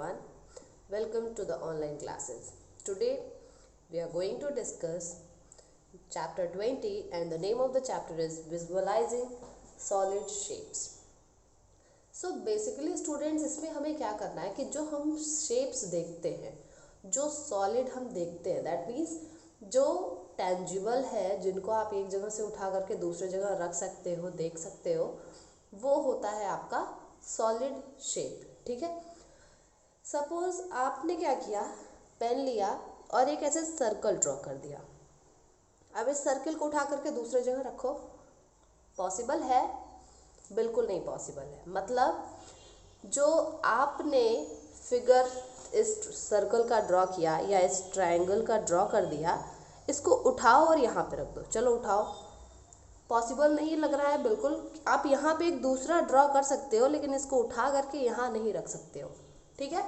everyone. Welcome to the online classes. Today we are going to discuss chapter 20 and the name of the chapter is Visualizing Solid Shapes. So basically students इसमें हमें क्या करना है कि जो हम shapes देखते हैं, जो solid हम देखते हैं, that means जो tangible है, जिनको आप एक जगह से उठा करके दूसरे जगह रख सकते हो, देख सकते हो, वो होता है आपका सॉलिड शेप. ठीक है. सपोज आपने क्या किया, पेन लिया और एक ऐसे सर्कल ड्रॉ कर दिया. अब इस सर्कल को उठा करके दूसरे जगह रखो, पॉसिबल है? बिल्कुल नहीं पॉसिबल है. मतलब जो आपने फिगर इस सर्कल का ड्रॉ किया या इस ट्रायंगल का ड्रॉ कर दिया, इसको उठाओ और यहाँ पे रख दो. चलो उठाओ, पॉसिबल नहीं लग रहा है. बिल्कुल आप यहाँ पे एक दूसरा ड्रॉ कर सकते हो, लेकिन इसको उठा करके यहाँ नहीं रख सकते हो. ठीक है.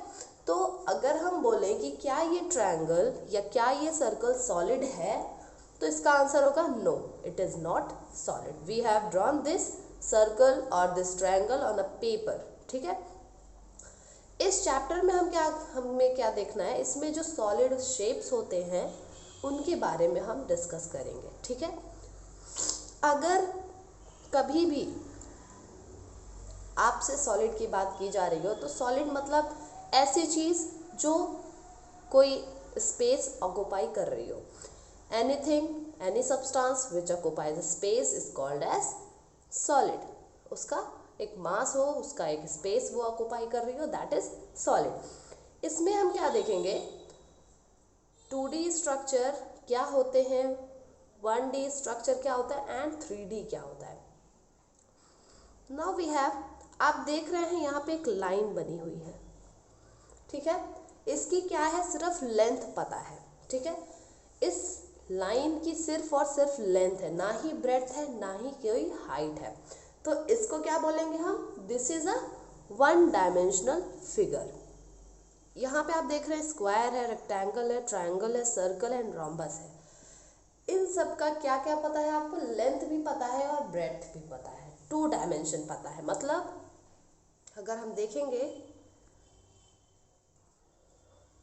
तो अगर हम बोलें कि क्या ये ट्रायंगल या क्या ये सर्कल सॉलिड है, तो इसका आंसर होगा no, it is not solid. We have drawn this circle और this triangle on a paper. ठीक है. इस चैप्टर में हमें क्या देखना है, इसमें जो सॉलिड शेप्स होते हैं उनके बारे में हम डिस्कस करेंगे. ठीक है. अगर कभी भी आपसे सॉलिड की बात की जा रही हो, तो सॉलिड मतलब ऐसी चीज़ जो कोई स्पेस ऑक्युपाई कर रही हो. Anything, any substance which occupies space is called as solid. उसका एक मास हो, उसका एक स्पेस वो ऑक्युपाई कर रही हो, दैट इज सॉलिड. इसमें हम क्या देखेंगे, 2D स्ट्रक्चर क्या होते हैं, 1D स्ट्रक्चर क्या होता है एंड 3D क्या होता है. नाउ वी हैव, आप देख रहे हैं यहाँ पे एक लाइन बनी हुई है. ठीक है. इसकी क्या है, सिर्फ लेंथ पता है. ठीक है. इस लाइन की सिर्फ और सिर्फ लेंथ है, ना ही ब्रेड्थ है, ना ही कोई हाइट है. तो इसको क्या बोलेंगे हम, this is a 1 dimensional figure. यहाँ पे आप देख रहे हैं स्क्वायर है, रेक्टेंगल है, ट्रायंगल है, सर्कल एंड रोम्बस है. इन सब का क्या क्या पता है आपको, लेंथ भी पता है और ब्रेड्थ भी पता है, 2 डायमेंशन पता है. मतलब अगर हम देखेंगे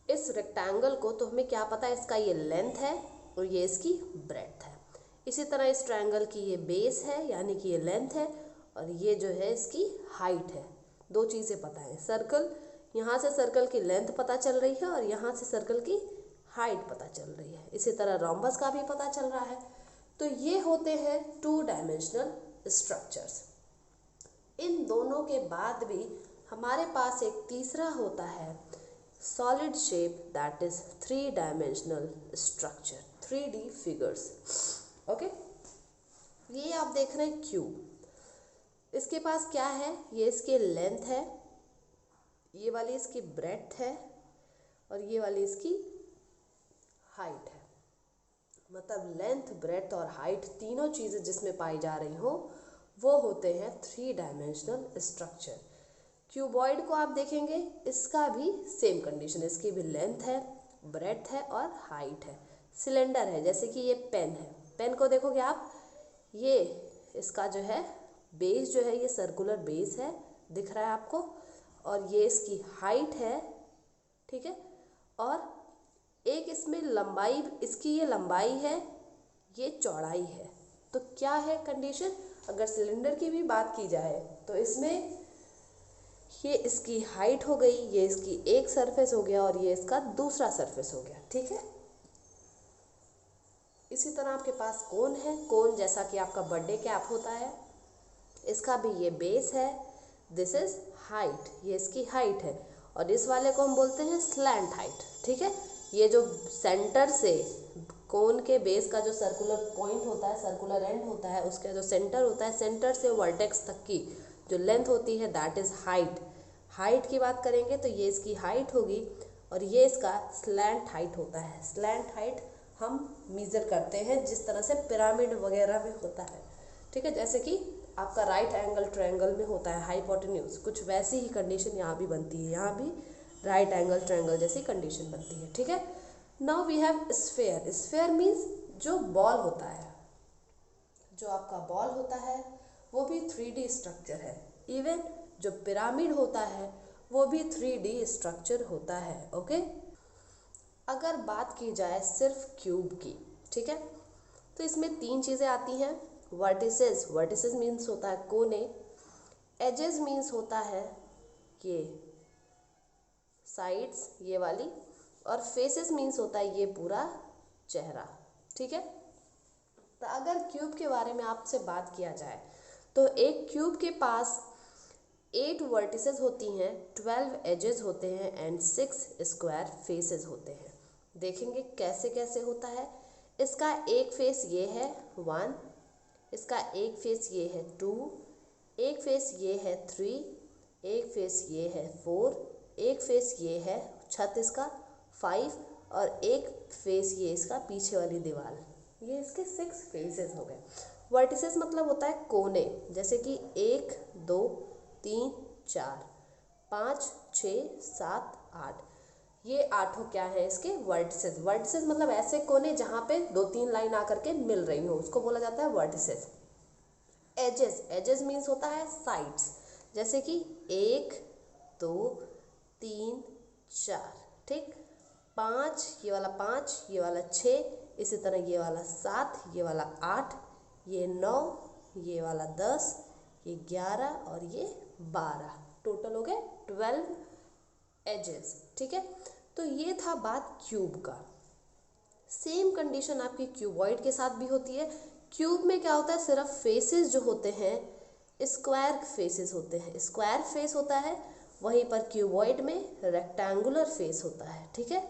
इस रेक्टेंगल को, तो हमें क्या पता है, इसका ये लेंथ है और ये इसकी ब्रेड्थ है. इसी तरह इस ट्रायंगल की ये बेस है, यानी कि ये लेंथ है, और ये जो है इसकी हाइट है. 2 चीज़ें पता है. सर्कल, यहाँ से सर्कल की लेंथ पता चल रही है और यहाँ से सर्कल की हाइट पता चल रही है. इसी तरह रोम्बस का भी पता चल रहा है. तो ये होते हैं 2 डायमेंशनल स्ट्रक्चर्स. इन दोनों के बाद भी हमारे पास एक तीसरा होता है solid shape, that is 3 dimensional structure, 3D figures. Okay. ये आप देख रहे हैं क्यूब. इसके पास क्या है, ये इसकी लेंथ है, ये वाली इसकी ब्रेड्थ है और ये वाली इसकी हाइट है. मतलब लेंथ, ब्रेड्थ और हाइट तीनों चीज़ें जिसमें पाई जा रही हो, वो होते हैं 3 डायमेंशनल स्ट्रक्चर. क्यूबॉइड को आप देखेंगे, इसका भी सेम कंडीशन, इसकी भी लेंथ है, ब्रेड्थ है और हाइट है. सिलेंडर है, जैसे कि ये पेन है. पेन को देखोगे आप, ये इसका जो है बेस जो है, ये सर्कुलर बेस है, दिख रहा है आपको, और ये इसकी हाइट है. ठीक है. और एक इसमें लंबाई, इसकी ये लंबाई है, ये चौड़ाई है. तो क्या है कंडीशन, अगर सिलेंडर की भी बात की जाए, तो इसमें ये इसकी हाइट हो गई, ये इसकी एक सरफेस हो गया और ये इसका दूसरा सरफेस हो गया. ठीक है. इसी तरह आपके पास कोन है. कोन जैसा कि आपका बर्थडे कैप होता है, इसका भी ये बेस है, दिस इज हाइट, ये इसकी हाइट है. और इस वाले को हम बोलते हैं स्लैंट हाइट. ठीक है. ये जो सेंटर से कोन के बेस का जो सर्कुलर पॉइंट होता है, सर्कुलर एंड होता है, उसका जो सेंटर होता है, सेंटर से वर्टेक्स तक की जो लेंथ होती है, दैट इज हाइट. हाइट की बात करेंगे तो ये इसकी हाइट होगी और ये इसका स्लैंट हाइट होता है. स्लैंट हाइट हम मेजर करते हैं जिस तरह से पिरामिड वगैरह में होता है. ठीक है. जैसे कि आपका राइट एंगल ट्रायंगल में होता है हाइपोटेन्यूज, कुछ वैसी ही कंडीशन यहाँ भी बनती है. यहाँ भी राइट एंगल ट्रायंगल जैसी कंडीशन बनती है. ठीक है. Now we have sphere. Sphere means जो बॉल होता है, जो आपका बॉल होता है वो भी 3D स्ट्रक्चर है. इवन जो पिरामिड होता है वो भी 3D स्ट्रक्चर होता है। ओके, अगर बात की जाए सिर्फ क्यूब की, ठीक है, तो इसमें 3 चीज़ें आती हैं। वर्टिसेस, वर्टिसेस मीन्स होता है कोने, एजेस मीन्स होता है ये साइड्स ये वाली, और फेसेस मीन्स होता है ये पूरा चेहरा। ठीक है, तो अगर क्यूब के बारे में आपसे बात किया जाए तो एक क्यूब के पास 8 वर्टिसेस होती हैं, 12 एजेस होते हैं एंड 6 स्क्वायर फेसेस होते हैं। देखेंगे कैसे कैसे होता है। इसका एक फेस ये है 1, इसका एक फेस ये है 2, एक फेस ये है 3, एक फेस ये है 4, एक फेस ये है छत इसका 5, और एक फेस ये इसका पीछे वाली दीवार। ये इसके 6 फेसेस हो गए। वर्टिसेस मतलब होता है कोने, जैसे कि 1 2 3 4 5 6 7 8, ये 8 क्या है इसके वर्टिसेस। वर्टिसेस मतलब ऐसे कोने जहाँ पे 2-3 लाइन आकर के मिल रही हो, उसको बोला जाता है वर्टिसेस। एजेस, एजेस मीन्स होता है साइड्स, जैसे कि 1 2 3 4, ठीक, 5 ये वाला 5, ये वाला 6, इसी तरह ये वाला 7, ये वाला 8, ये 9, ये वाला 10, ये 11 और ये 12, टोटल हो गए 12 एजेस। ठीक है, तो ये था बात क्यूब का। सेम कंडीशन आपकी क्यूबॉइड के साथ भी होती है। क्यूब में क्या होता है, सिर्फ फेसेस जो होते हैं स्क्वायर फेसेस होते हैं, स्क्वायर फेस होता है, वहीं पर क्यूबॉइड में रेक्टेंगुलर फेस होता है। ठीक है,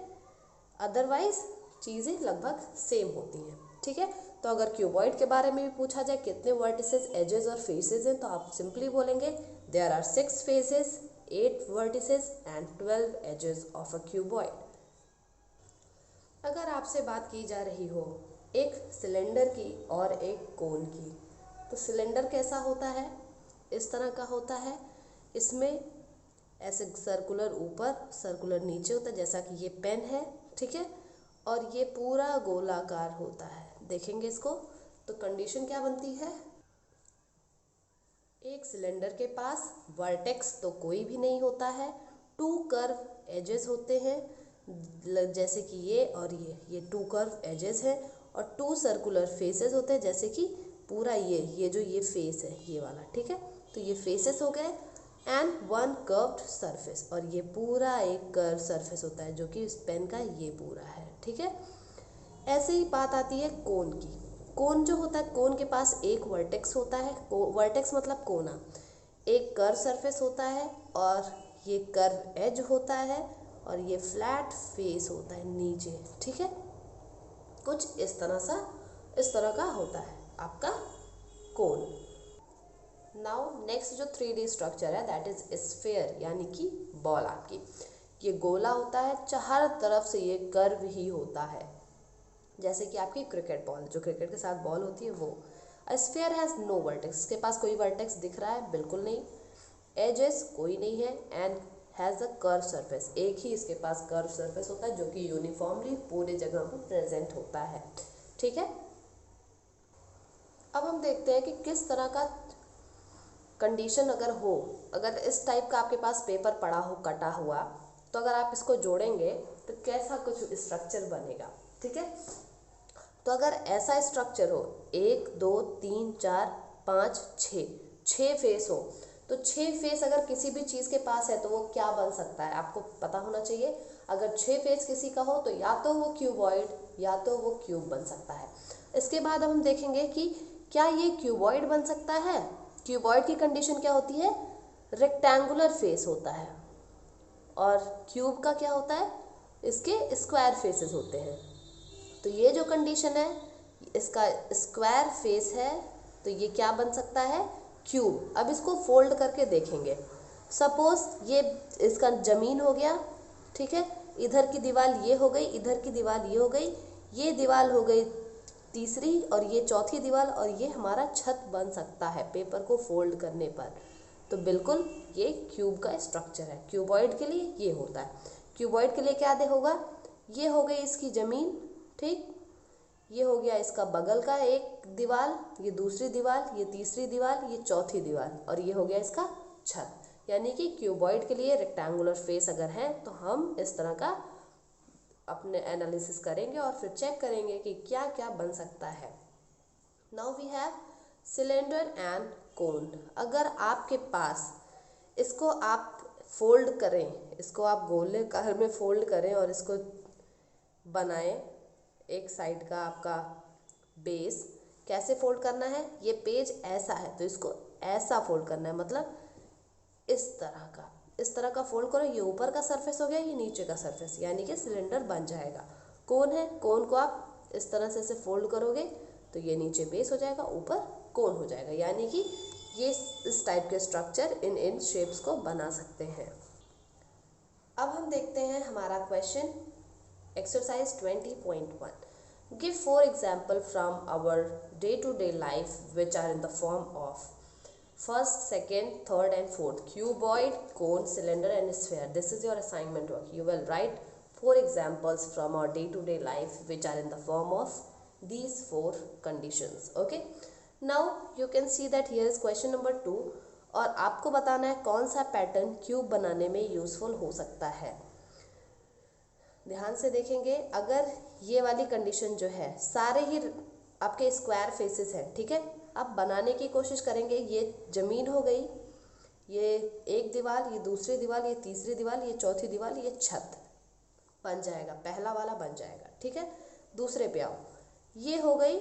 अदरवाइज चीज़ें लगभग सेम होती हैं। ठीक है, तो अगर क्यूबॉइड के बारे में भी पूछा जाए कितने वर्टिसेस, एजेस और फेसेस हैं, तो आप सिंपली बोलेंगे there are 6 faces, 8 vertices and 12 edges of a cuboid. अगर आपसे बात की जा रही हो एक सिलेंडर की और एक कोन की, तो सिलेंडर कैसा होता है, इस तरह का होता है, इसमें ऐसे सर्कुलर ऊपर सर्कुलर नीचे होता है, जैसा कि ये पेन है। ठीक है, और ये पूरा गोलाकार होता है। देखेंगे इसको तो कंडीशन क्या बनती है, एक सिलेंडर के पास वर्टेक्स तो कोई भी नहीं होता है, 2 कर्व एजेस होते हैं, जैसे कि ये और ये 2 कर्व एजेस हैं, और 2 सर्कुलर फेसेस होते हैं, जैसे कि पूरा ये जो ये फेस है ये वाला। ठीक है, तो ये फेसेस हो गए एंड 1 कर्व्ड सरफेस, और ये पूरा एक कर्व सरफेस होता है जो कि इस पेन का ये पूरा है। ठीक है, ऐसे ही बात आती है कोन की। कोन जो होता है, कोन के पास एक वर्टेक्स होता है, वर्टेक्स मतलब कोना, एक कर्व सरफेस होता है, और ये कर्व एज होता है, और ये फ्लैट फेस होता है नीचे। ठीक है, कुछ इस तरह का होता है आपका कोन। नाउ नेक्स्ट जो 3D स्ट्रक्चर है दैट इज स्फीयर, यानी कि बॉल आपकी। ये गोला होता है, चार तरफ से ये कर्व ही होता है, जैसे कि आपकी क्रिकेट बॉल, जो क्रिकेट के साथ बॉल होती है वो। स्फीयर हैज़ नो वर्टेक्स, इसके पास कोई वर्टेक्स दिख रहा है, बिल्कुल नहीं। एजेस कोई नहीं है, and has a curve surface, एक ही इसके पास कर्व सरफेस होता है जो कि यूनिफॉर्मली पूरे जगह पर प्रेजेंट होता है। ठीक है, अब हम देखते हैं कि किस तरह का कंडीशन अगर हो, अगर इस टाइप का आपके पास पेपर पड़ा हो कटा हुआ, तो अगर आप इसको जोड़ेंगे तो कैसा कुछ स्ट्रक्चर बनेगा। ठीक है, तो अगर ऐसा स्ट्रक्चर हो 1 2 3 4 5 6 फेस हो, तो 6 फेस अगर किसी भी चीज़ के पास है तो वो क्या बन सकता है, आपको पता होना चाहिए। अगर 6 फेस किसी का हो तो या तो वो क्यूबॉइड या तो वो क्यूब बन सकता है। इसके बाद हम देखेंगे कि क्या ये क्यूबॉइड बन सकता है। क्यूबॉइड की कंडीशन क्या होती है, रेक्टेंगुलर फेस होता है, और क्यूब का क्या होता है, इसके स्क्वायर फेसेस होते हैं। तो ये जो कंडीशन है, इसका स्क्वायर फेस है, तो ये क्या बन सकता है, क्यूब। अब इसको फोल्ड करके देखेंगे, सपोज ये इसका जमीन हो गया। ठीक है, इधर की दीवार ये हो गई, इधर की दीवार ये हो गई, ये दीवार हो गई तीसरी, और ये चौथी दीवार, और ये हमारा छत बन सकता है पेपर को फोल्ड करने पर। तो बिल्कुल ये क्यूब का स्ट्रक्चर है। क्यूबॉइड के लिए ये होता है। क्यूबॉइड के लिए क्या दे होगा, ये हो गई इसकी ज़मीन, ठीक, ये हो गया इसका बगल का एक दीवार, ये दूसरी दीवार, ये तीसरी दीवार, ये चौथी दीवार, और ये हो गया इसका छत। यानी कि क्यूबॉइड के लिए रेक्टेंगुलर फेस अगर है तो हम इस तरह का अपने एनालिसिस करेंगे और फिर चेक करेंगे कि क्या क्या बन सकता है। Now we have cylinder and cone. अगर आपके पास इसको आप फोल्ड करें, इसको आप गोलाकार में फोल्ड करें और इसको बनाएं, एक साइड का आपका बेस कैसे फोल्ड करना है, ये पेज ऐसा है तो इसको ऐसा फोल्ड करना है, मतलब इस तरह का फोल्ड करो। ये ऊपर का सरफेस हो गया, ये नीचे का सरफेस, यानी कि सिलेंडर बन जाएगा। कोन है, कोन को आप इस तरह से फोल्ड करोगे तो ये नीचे बेस हो जाएगा, ऊपर कोन हो जाएगा, यानी कि ये इस टाइप के स्ट्रक्चर इन शेप्स को बना सकते हैं। अब हम देखते हैं हमारा question exercise 20.1। Give 4 example from our day to day life which are in the form of first, second, third and fourth cuboid, cone, cylinder and sphere. This is your assignment work. You will write 4 examples from our day-to-day life which are in the form of these 4 conditions. Okay. Now you can see that here is question number 2 और आपको बताना है कौन सा pattern cube बनाने में useful हो सकता है। ध्यान से देखेंगे, अगर ये वाली कंडीशन जो है सारे ही आपके स्क्वायर फेसेस हैं, ठीक है। अब बनाने की कोशिश करेंगे। ये ज़मीन हो गई, ये एक दीवार, ये दूसरी दीवार, ये तीसरी दीवार, ये चौथी दीवार, ये छत बन जाएगा, पहला वाला बन जाएगा, ठीक है। दूसरे पे आओ, ये हो गई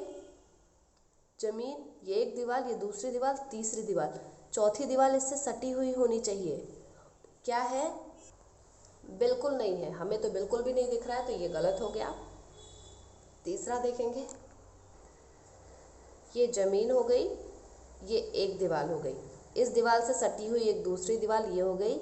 ज़मीन, ये एक दीवार, ये दूसरी दीवार, तीसरी दीवार, चौथी दीवार इससे सटी हुई होनी चाहिए। क्या है? बिल्कुल नहीं है, हमें तो बिल्कुल भी नहीं दिख रहा है, तो ये गलत हो गया। तीसरा देखेंगे, ये ज़मीन हो गई, ये एक दीवार हो गई, इस दीवार से सटी हुई एक दूसरी दीवार ये हो गई,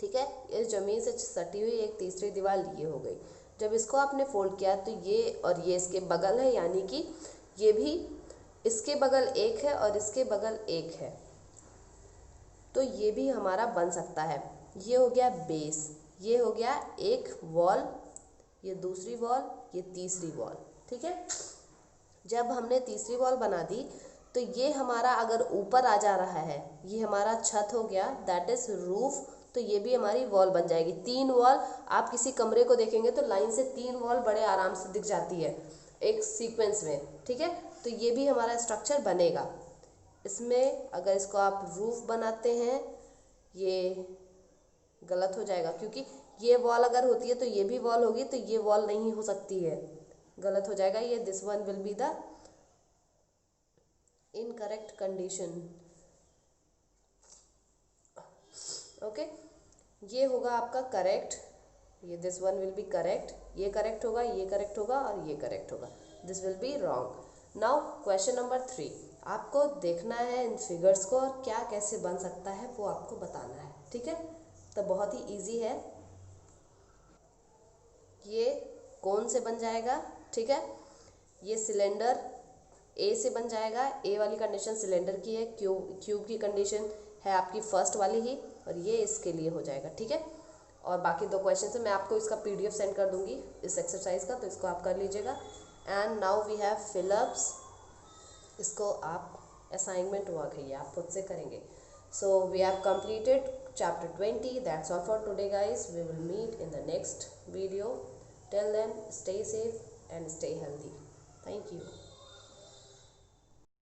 ठीक है। इस ज़मीन से सटी हुई एक तीसरी दीवार ये हो गई। जब इसको आपने फोल्ड किया तो ये और ये इसके बगल है, यानी कि ये भी इसके बगल एक है और इसके बगल एक है, तो ये भी हमारा बन सकता है। ये हो गया बेस, ये हो गया एक वॉल, ये दूसरी वॉल, ये तीसरी वॉल, ठीक है। जब हमने तीसरी वॉल बना दी तो ये हमारा अगर ऊपर आ जा रहा है, ये हमारा छत हो गया, दैट इज रूफ, तो ये भी हमारी वॉल बन जाएगी। 3 वॉल, आप किसी कमरे को देखेंगे तो लाइन से 3 वॉल बड़े आराम से दिख जाती है एक सीक्वेंस में, ठीक है। तो ये भी हमारा स्ट्रक्चर बनेगा। इसमें अगर इसको आप रूफ बनाते हैं, ये गलत हो जाएगा, क्योंकि ये वॉल अगर होती है तो ये भी वॉल होगी, तो ये वॉल नहीं हो सकती है, गलत हो जाएगा ये। This one will be the incorrect condition. Okay, ये होगा आपका करेक्ट, ये this one will be correct, ये करेक्ट होगा, ये करेक्ट होगा और ये करेक्ट होगा, this will be wrong. Now question number 3, आपको देखना है इन फिगर्स को और क्या कैसे बन सकता है वो आपको बताना है, ठीक है। तो बहुत ही इजी है, ये कौन से बन जाएगा, ठीक है। ये सिलेंडर ए से बन जाएगा, ए वाली कंडीशन सिलेंडर की है, क्यूब की कंडीशन है आपकी फर्स्ट वाली ही, और ये इसके लिए हो जाएगा, ठीक है। और बाकी 2 क्वेश्चन है, मैं आपको इसका PDF सेंड कर दूंगी इस एक्सरसाइज का, तो इसको आप कर लीजिएगा। And now we have fill ups, इसको आप असाइनमेंट वर्क है, ये आप खुद से करेंगे। So we have completed chapter 20. That's all for today, guys. We will meet in the next video. Till then, stay safe and stay healthy. Thank you.